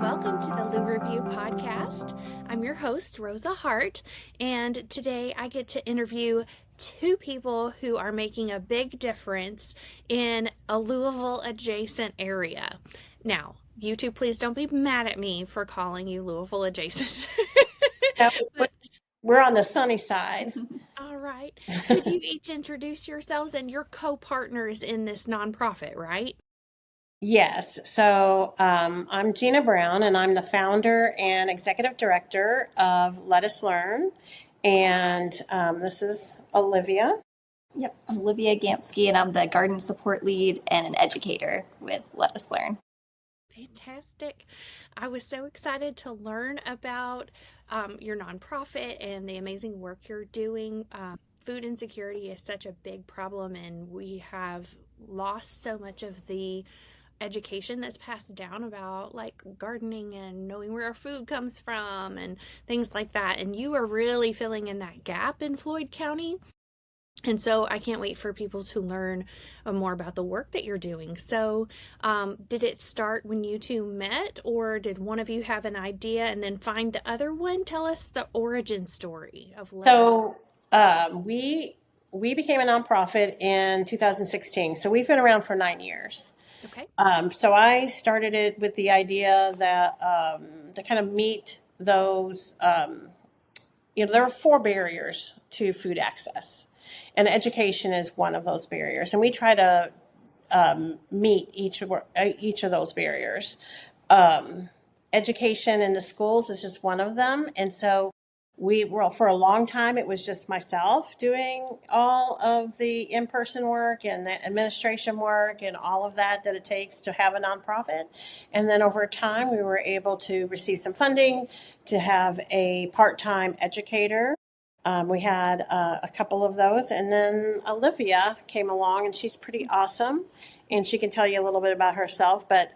welcome to the Lou Review podcast. I'm your host, Rosa Hart, and today I get to interview two people who are making a big difference in a Louisville adjacent area. Now, you two, please don't be mad at me for calling you Louisville adjacent. No, But we're on the sunny side. all right, could you each introduce yourselves and your co-partners in this nonprofit, right? Yes. I'm Gina Brown, and I'm the founder and executive director of Let Us Learn. And this is Olivia. Yep, I'm Olivia Gamsky, and I'm the garden support lead and an educator with Let Us Learn. Fantastic. I was so excited to learn about your nonprofit and the amazing work you're doing. Food insecurity is such a big problem, and we have lost so much of the education that's passed down about like gardening and knowing where our food comes from and things like that. And you are really filling in that gap in Floyd County. And so I can't wait for people to learn more about the work that you're doing. So, did it start when you two met, or did one of you have an idea and then find the other one? Tell us the origin story of Let Us. So we became a nonprofit in 2016. So we've been around for 9 years. Okay. So I started it with the idea that to kind of meet those, there are four barriers to food access, and education is one of those barriers. And we try to meet each of those barriers. Education in the schools is just one of them, and so for a long time, it was just myself doing all of the in-person work and the administration work and all of that it takes to have a nonprofit. And then over time, we were able to receive some funding to have a part-time educator. We had a couple of those. And then Olivia came along, and she's pretty awesome. And she can tell you a little bit about herself. But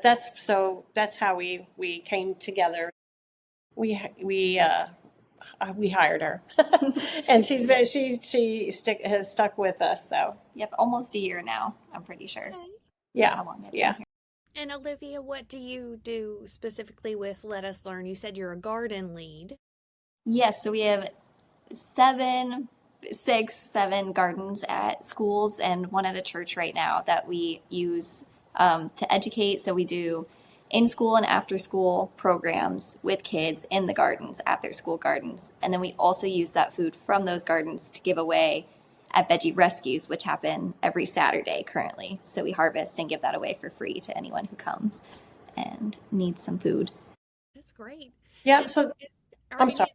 that's how we came together. We hired her, and has stuck with us. So Yep, almost a year now, I'm pretty sure. Okay. yeah, That's how long I've yeah. been And Olivia, what do you do specifically with Let Us Learn? You said you're a garden lead. here. Yes, so we have 7 gardens at schools and one at a church right now that we use to educate. So we do in-school and after-school programs with kids in the gardens at their school gardens. And then we also use that food from those gardens to give away at veggie rescues, which happen every Saturday currently. So we harvest and give that away for free to anyone who comes and needs some food. That's great. Yeah. And So are I'm any sorry.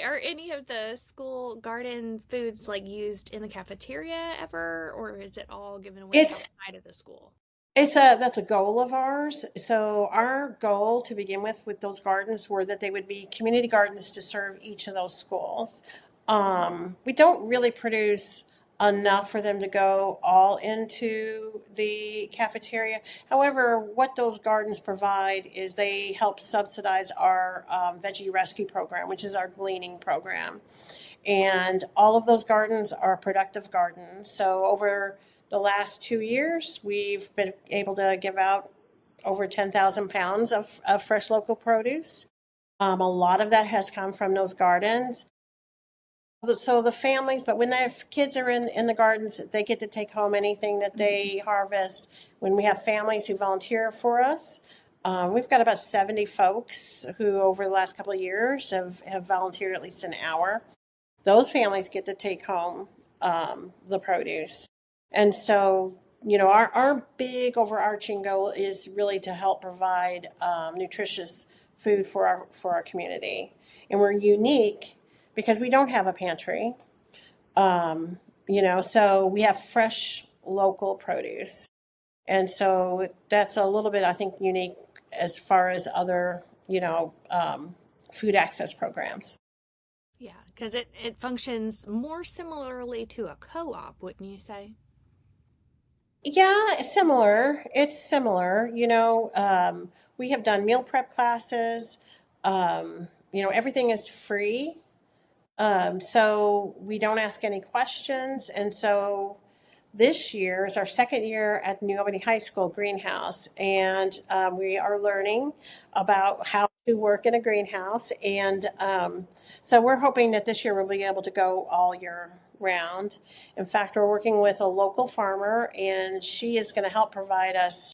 of are any of the school garden foods like used in the cafeteria ever, or is it all given away It's outside of the school? that's a goal of ours. So our goal to begin with those gardens were that they would be community gardens to serve each of those schools. We don't really produce enough for them to go all into the cafeteria. However, what those gardens provide is they help subsidize our veggie rescue program, which is our gleaning program. And all of those gardens are productive gardens. So over the last 2 years, we've been able to give out over 10,000 pounds of fresh local produce. A lot of that has come from those gardens. So the families, but when their kids are in the gardens, they get to take home anything that they harvest. When we have families who volunteer for us, we've got about 70 folks who over the last couple of years have volunteered at least an hour. Those families get to take home the produce. And so, our big overarching goal is really to help provide nutritious food for our community. And we're unique because we don't have a pantry. So we have fresh local produce. And so that's a little bit, I think, unique as far as other, food access programs. Yeah, because it functions more similarly to a co-op, wouldn't you say? Yeah, similar. It's similar. We have done meal prep classes. Everything is free. So we don't ask any questions. And so this year is our second year at New Albany High School greenhouse, and we are learning about how to work in a greenhouse. And so we're hoping that this year we'll be able to go all year round. In fact, we're working with a local farmer, and she is going to help provide us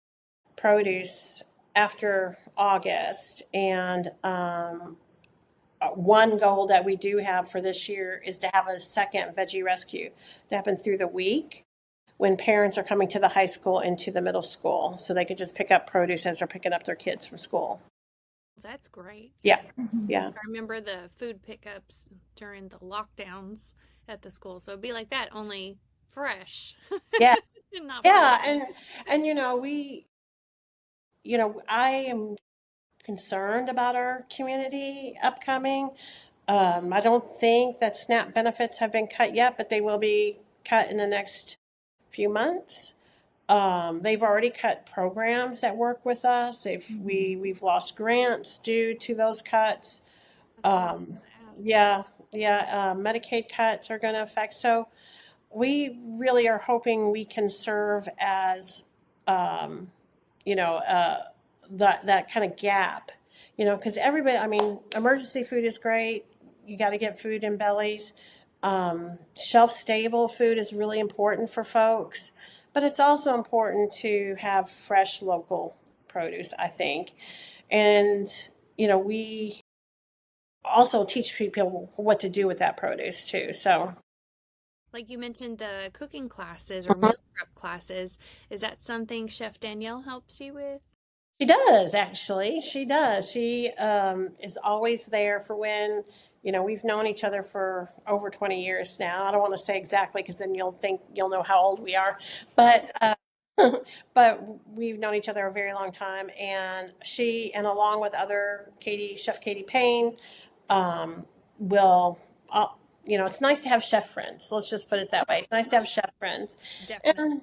produce after August. And one goal that we do have for this year is to have a second veggie rescue to happen through the week when parents are coming to the high school and to the middle school, so they could just pick up produce as they're picking up their kids from school. That's great. Yeah, yeah, I remember the food pickups during the lockdowns at the school. So it'd be like that, only fresh. yeah, Not yeah. frozen. And I am concerned about our community upcoming. I don't think that SNAP benefits have been cut yet, but they will be cut in the next few months. They've already cut programs that work with us. We've lost grants due to those cuts. That's what I was going to ask. Yeah, yeah. Medicaid cuts are going to affect. So we really are hoping we can serve as, um, you know, uh, that kind of gap. Because everybody. I mean, emergency food is great. You got to get food in bellies. Shelf stable food is really important for folks, but it's also important to have fresh local produce, I think. And, we also teach people what to do with that produce too. So, Like you mentioned, the cooking classes or meal prep classes. Is that something Chef Danielle helps you with? she does, actually. She does. She is always there for when, we've known each other for over 20 years now. I don't want to say exactly because then you'll know how old we are. But but we've known each other a very long time. And she, and along with other Chef Katie Payne, um, will, it's nice to have chef friends. Let's just put it that way. It's nice to have chef friends. Definitely. And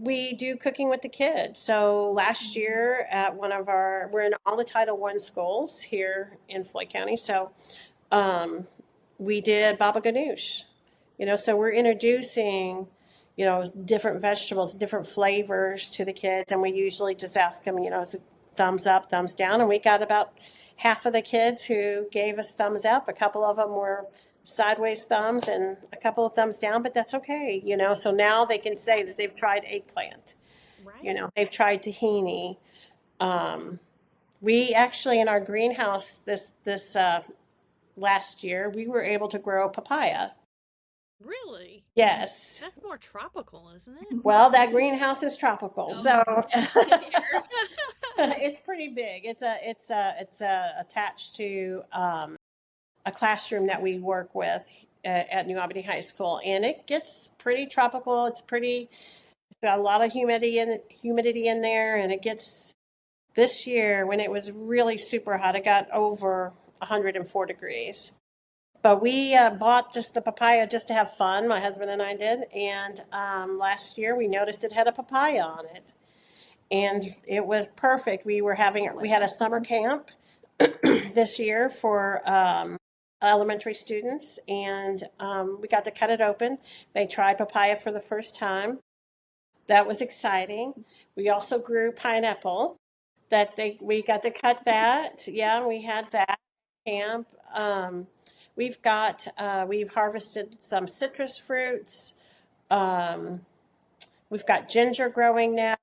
we do cooking with the kids. So last year at we're in all the Title I schools here in Floyd County. So um, we did baba ganoush. So we're introducing, different vegetables, different flavors to the kids, and we usually just ask them, is it thumbs up, thumbs down, and we got about half of the kids who gave us thumbs up. A couple of them were sideways thumbs and a couple of thumbs down, but that's okay, So now they can say that they've tried eggplant, Right. they've tried tahini. Um, we actually in our greenhouse this last year we were able to grow papaya. Really? Yes. That's more tropical, isn't it? Well, that greenhouse is tropical, Oh, so same here. it's pretty big. It's attached to a classroom that we work with at New Albany High School, and it gets pretty tropical. It's got a lot of humidity in there, and it gets this year when it was really super hot, it got over 104 degrees. But we bought just the papaya just to have fun. My husband and I did, and last year we noticed it had a papaya on it, and it was perfect. We had a summer camp this year for elementary students, and we got to cut it open. They tried papaya for the first time. That was exciting. We also grew pineapple. We got to cut that. Yeah, we had that camp. We've harvested some citrus fruits. Um, we've got ginger growing now,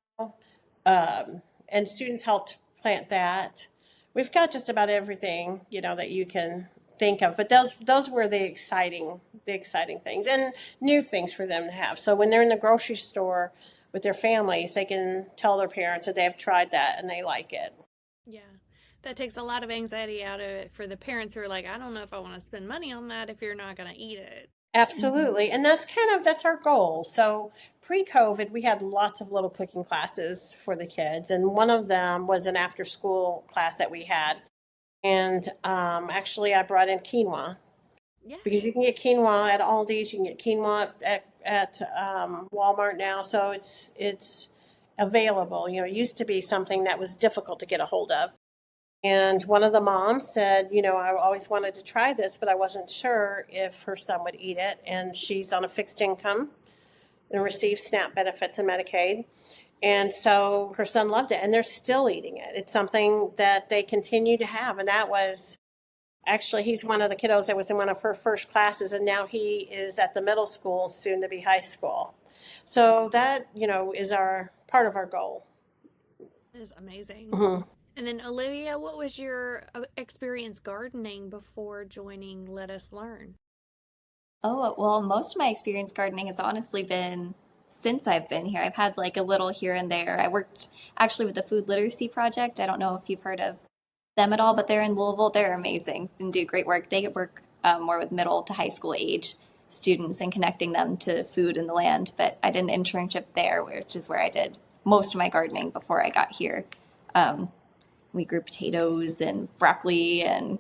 and students helped plant that. We've got just about everything that you can think of, but those were the exciting things and new things for them to have. So when they're in the grocery store with their families, they can tell their parents that they have tried that and they like it. Yeah. That takes a lot of anxiety out of it for the parents who are like, I don't know if I want to spend money on that if you're not going to eat it. Absolutely. And that's our goal. So pre-COVID, we had lots of little cooking classes for the kids. And one of them was an after school class that we had. And actually, I brought in quinoa Yeah. because you can get quinoa at Aldi's, you can get quinoa at Walmart now. So it's available. It used to be something that was difficult to get a hold of. And one of the moms said, I always wanted to try this, but I wasn't sure if her son would eat it. And she's on a fixed income. and received SNAP benefits and Medicaid. And so her son loved it, and they're still eating it. It's something that they continue to have. And that was actually, he's one of the kiddos that was in one of her first classes, and now he is at the middle school, soon to be high school. So that, is our part of our goal. That is amazing. Mhm. And then, Olivia, what was your experience gardening before joining Let Us Learn? Oh, well, most of my experience gardening has honestly been since I've been here. I've had like a little here and there. I worked actually with the Food Literacy Project. I don't know if you've heard of them at all, but they're in Louisville. They're amazing and do great work. They work more with middle to high school age students and connecting them to food and the land. But I did an internship there, which is where I did most of my gardening before I got here. Um, we grew potatoes and broccoli and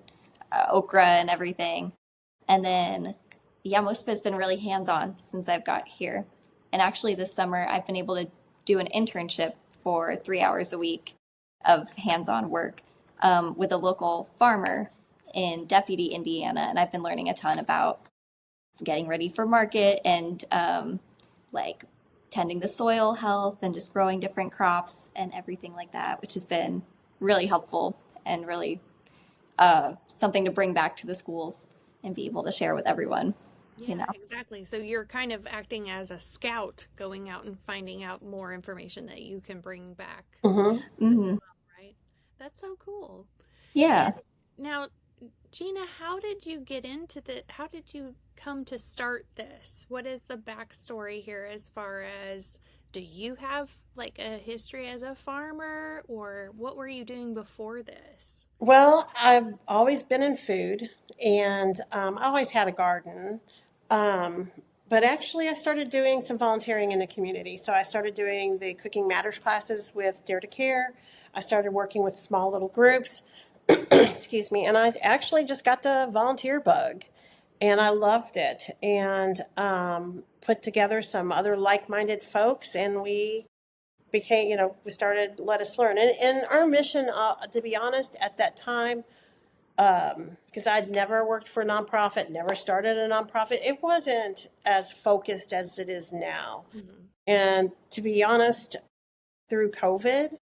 okra and everything. And then, yeah, most of it's been really hands on since I've got here. And actually, this summer, I've been able to do an internship for 3 hours a week of hands on work with a local farmer in Deputy, Indiana. And I've been learning a ton about getting ready for market and like tending the soil health and just growing different crops and everything like that, which has been really helpful and really something to bring back to the schools and be able to share with everyone, you Yeah, know. exactly. So you're kind of acting as a scout, going out and finding out more information that you can bring back Mhm. as Hmm. well, right? That's so cool. And Yeah. now, Gina, how did you come to start this? What is the backstory here as far as do you have like a history as a farmer or what were you doing before this? Well, I've always been in food, and I always had a garden. Um, but actually, I started doing some volunteering in the community. So I started doing the Cooking Matters classes with Dare to Care. I started working with small little groups, excuse me, and I actually just got the volunteer bug, and I loved it. And put together some other like-minded folks, and we started Let Us Learn. And our mission, to be honest, at that time, because I'd never worked for a nonprofit, never started a nonprofit, it wasn't as focused as it is now. Mhm. And to be honest, through COVID,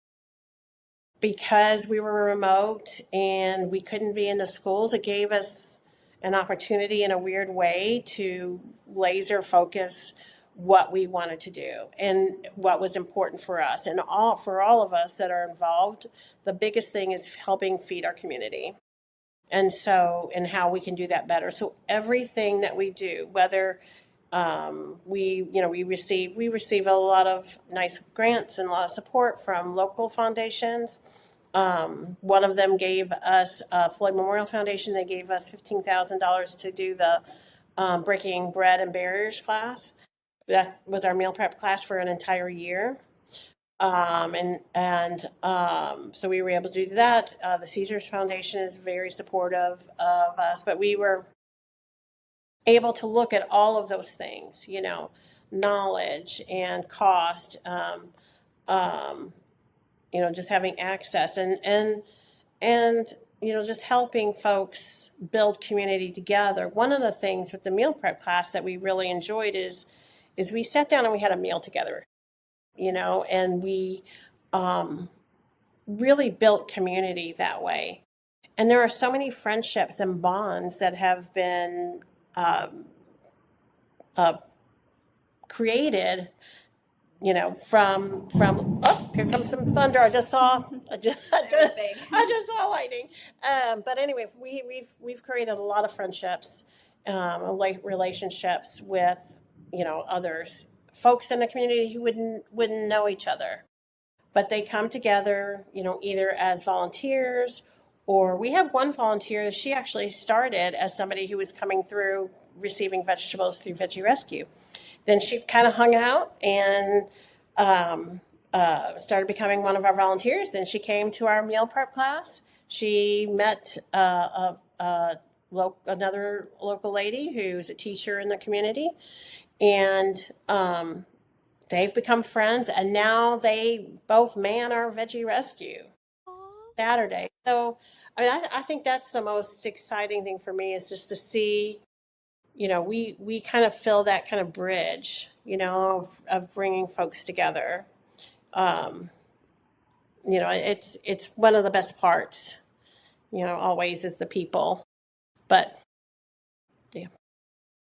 because we were remote and we couldn't be in the schools, it gave us an opportunity in a weird way to laser focus what we wanted to do and what was important for us and all of us that are involved. The biggest thing is helping feed our community, and how we can do that better. So everything that we do, whether we receive a lot of nice grants and a lot of support from local foundations. One of them gave us, Floyd Memorial Foundation, they gave us $15,000 to do the Breaking Bread and Barriers class. That was our meal prep class for an entire year. So we were able to do that. The Caesars Foundation is very supportive of us, but we were able to look at all of those things, knowledge and cost, um, just having access and just helping folks build community together. One of the things with the meal prep class that we really enjoyed is we sat down and we had a meal together, and we um, really built community that way. And there are so many friendships and bonds that have been um, uh, created, from oh, here comes some thunder. That was big. I just saw lightning. But anyway, we've created a lot of friendships, like relationships with others, folks in the community who wouldn't know each other, but they come together, either as volunteers, or we have one volunteer. She actually started as somebody who was coming through receiving vegetables through Veggie Rescue. Then she kind of hung out and started becoming one of our volunteers. Then she came to our meal prep class. She met another local lady who's a teacher in the community, and they've become friends. And now they both man our Veggie Rescue Aw. Saturday. So, I mean, I think that's the most exciting thing for me is just to see, we kind of fill that kind of bridge, of bringing folks together. Um, it's one of the best parts, always is the people. But yeah,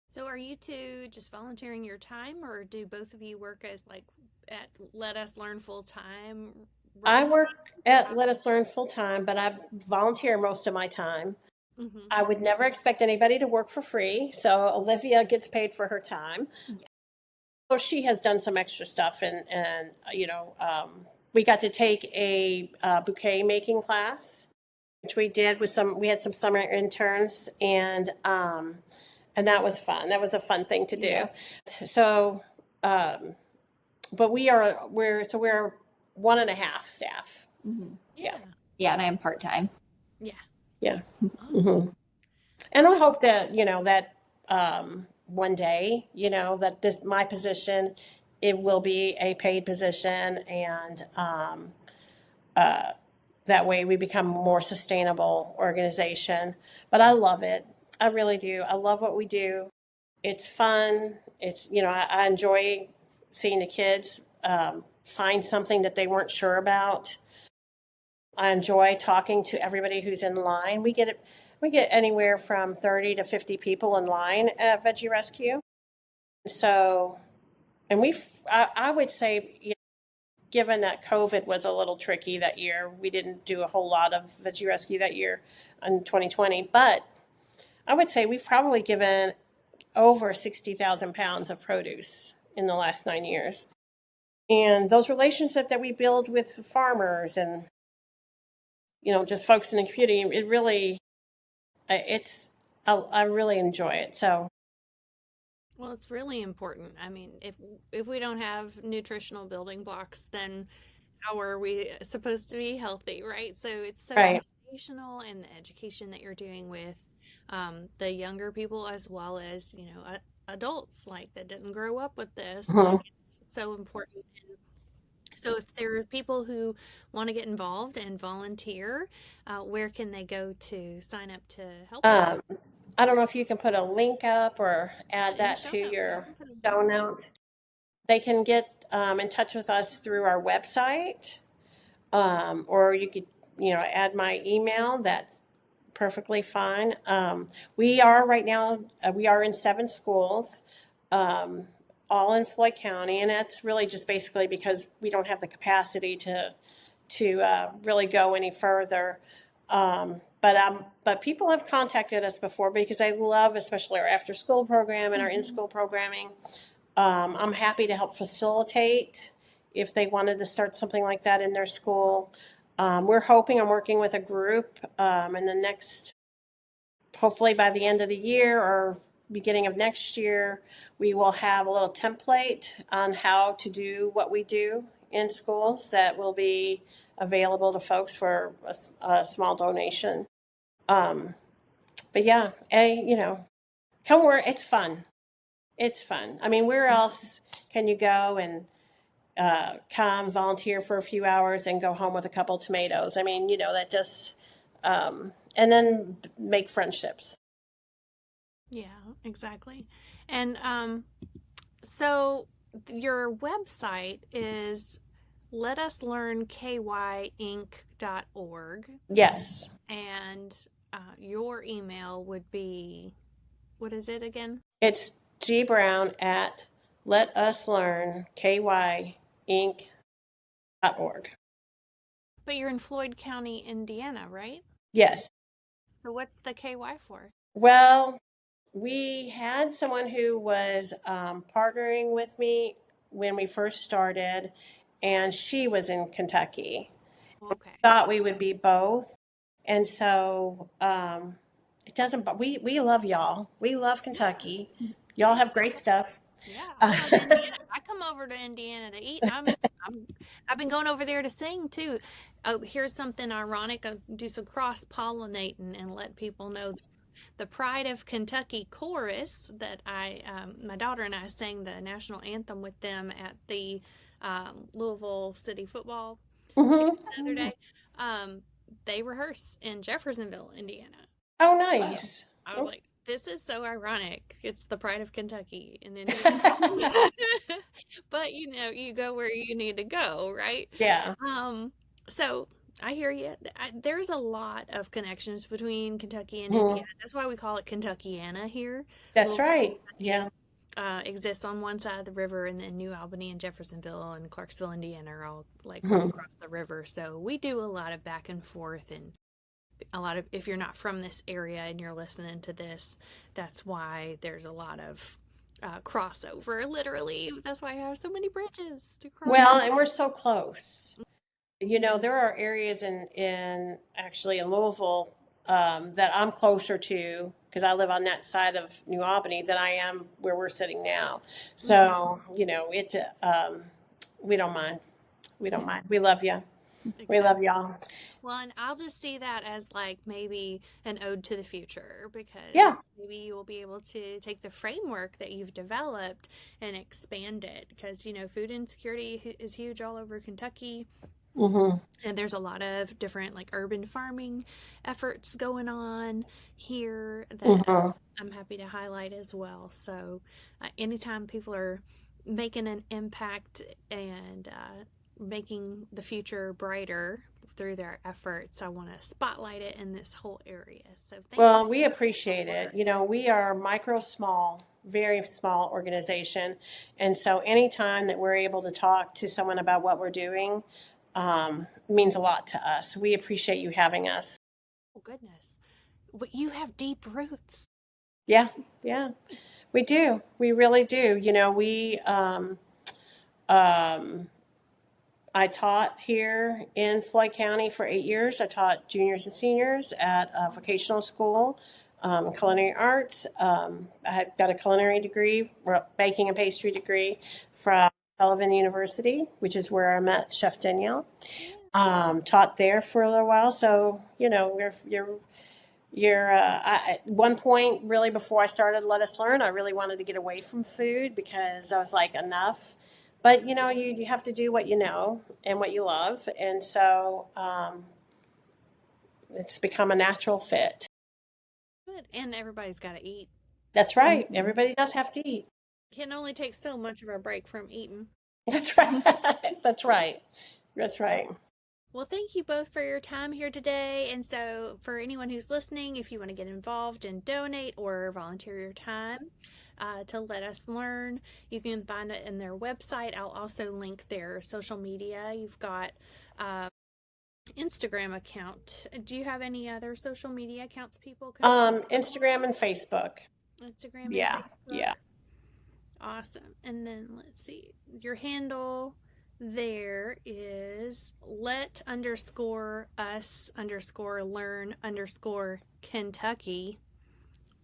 So are you two just volunteering your time, or do both of you work as like at Let Us Learn full time I running work things, or at how? Let Us Learn full time, but I volunteer most of my time. Mm-hmm. I would never expect anybody to work for free, so Olivia gets paid for her time. Yeah. So she has done some extra stuff, and we got to take a bouquet making class, which we did with some. We had some summer interns, and that was fun. That was a fun thing to do. Yes. So, um, but we're one and a half staff. Hmm. Yeah, Yeah. Yeah, and I am part-time. Yeah. yeah. Awesome. hmm And I hope that one day, that this my position, it will be a paid position, and that way we become a more sustainable organization. But I love it. I really do. I love what we do. It's fun. I enjoy seeing the kids find something that they weren't sure about. I enjoy talking to everybody who's in line. We get anywhere from 30 to 50 people in line at Veggie Rescue. So, and I would say, given that COVID was a little tricky that year, we didn't do a whole lot of Veggie Rescue that year in 2020. But I would say we've probably given over 60,000 pounds of produce in the last 9 years. And those relationships that we build with farmers and, just folks in the community, it really, I really enjoy it. So, Well, it's really important. I mean, if we don't have nutritional building blocks, then how are we supposed to be healthy, right? So it's so right. foundational, and the education that you're doing with the younger people as well as, adults like that didn't grow up with this, like Mhm. it's so important. And so if there are people who want to get involved and volunteer, where can they go to sign up to help with Um, I don't know if you can put a link up or add in the that show to notes? Yeah, your I'll put a show notes. They can get in touch with us through our website, or you could, add my email. That's perfectly fine. We are right now, we are in 7 schools, um, all in Floyd County, and that's really just basically because we don't have the capacity to really go any further. But people have contacted us before because I love, especially our after school program and our in Mhm. school programming. I'm happy to help facilitate if they wanted to start something like that in their school. I'm working with a group in the next, hopefully by the end of the year or beginning of next year, we will have a little template on how to do what we do in schools that will be available to folks for a small donation. Um, but yeah, come work. It's fun. It's fun. I mean, where else can you go and come volunteer for a few hours and go home with a couple of tomatoes? I mean, that just, and then make friendships. Yeah, exactly. And so your website is letuslearnkyinc.org, Yes, and your email would be, what is it again? it's G Brown at letuslearnkyinc.org. But you're in Floyd County, Indiana, right? Yes. So what's the KY for? Well, we had someone who was partnering with me when we first started, and she was in Kentucky. Okay. Thought we would be both, and so it doesn't. But we love y'all. We love Yeah. Kentucky. Y'all Yeah. have great stuff. Yeah, I love Indiana. I come over to Indiana to eat. I'm I've been going over there to sing too. Oh, here's something ironic. I do some cross pollinating and let people know that the Pride of Kentucky chorus that my daughter and I sang the national anthem with them at the Louisville City football game hmm the other day. Um, they rehearse in Jeffersonville, Indiana. Oh, Wow. nice. I was like, This is so ironic. It's the pride of Kentucky in Indiana. But you go where you need to go, right? Yeah. Um, so I hear you. There's a lot of connections between Kentucky and Mhm. Indiana. That's why we call it Kentuckiana here. That's Louisville, right. Kentucky, Yeah. exists on one side of the river, and then New Albany and Jeffersonville and Clarksville, Indiana are all like right Mhm. across the river. So we do a lot of back and forth, and a lot of, if you're not from this area and you're listening to this, that's why there's a lot of crossover, literally. That's why I have so many bridges to cross. Well, and we're so close. There are areas in actually in Louisville that I'm closer to because I live on that side of New Albany than I am where we're sitting now. Mhm. So, we don't mind. We don't mind. We love you. We Exactly. love y'all. Well, and I'll just see that as like maybe an ode to the future, Yeah. because maybe you will be able to take the framework that you've developed and expand it, because food insecurity is huge all over Kentucky. Mm-hmm. And there's a lot of different like urban farming efforts going on here that Mm-hmm. I'm happy to highlight as well. So, anytime people are making an impact and making the future brighter through their efforts, I want to spotlight it in this whole area. So, thank you Well, we for appreciate your it. work. We are micro small, very small organization. And so anytime that we're able to talk to someone about what we're doing, means a lot to us. We appreciate you having us. Oh, goodness. But you have deep roots. Yeah, yeah, we do. We really do. Um, I taught here in Floyd County for 8 years. I taught juniors and seniors at a vocational school, culinary arts. I had got a culinary degree, baking and pastry degree from Sullivan University, which is where I met Chef Danielle. Yeah. Taught there for a little while. So, at one point, really before I started Let Us Learn, I really wanted to get away from food because I was like, enough. But you have to do what you know and what you love, and so it's become a natural fit. Good. And everybody's got to eat. That's right. Everybody does have to eat. Can only take so much of a break from eating. That's right. That's right. That's right. Well, thank you both for your time here today. And so, for anyone who's listening, if you want to get involved and donate or volunteer your time to Let Us Learn, you can find it in their website. I'll also link their social media. You've got uh, Instagram account. Do you have any other social media accounts people can follow Instagram and Facebook. on? Instagram and Yeah. Facebook. Yeah. Awesome. And then let's see. Your handle there is let underscore us underscore learn underscore Kentucky.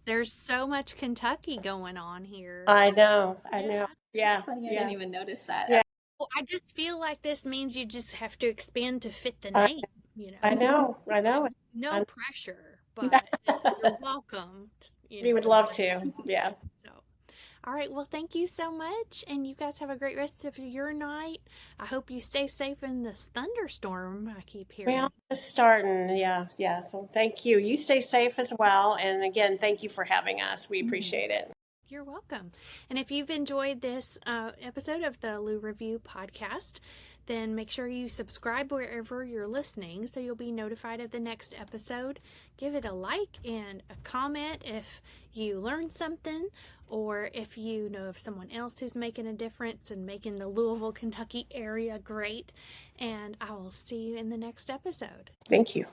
There's so much Kentucky going on here. I know. I Yeah. know. It's Yeah. funny, I didn't Yeah. even notice that. Yeah. Well, I just feel like this means you just have to expand to fit the I, name, you I know. know. I know. No I, pressure, but you're welcome, we would love to. Yeah. So, all right. Well, thank you so much. And you guys have a great rest of your night. I hope you stay safe in this thunderstorm I keep hearing. Well, it's starting. Yeah. Yeah. So thank you. You stay safe as well. And again, thank you for having us. We appreciate it. You're welcome. And if you've enjoyed this episode of the Lou Review podcast, then make sure you subscribe wherever you're listening so you'll be notified of the next episode. Give it a like and a comment if you learned something, or if you know of someone else who's making a difference and making the Louisville, Kentucky area great. And I will see you in the next episode. Thank you.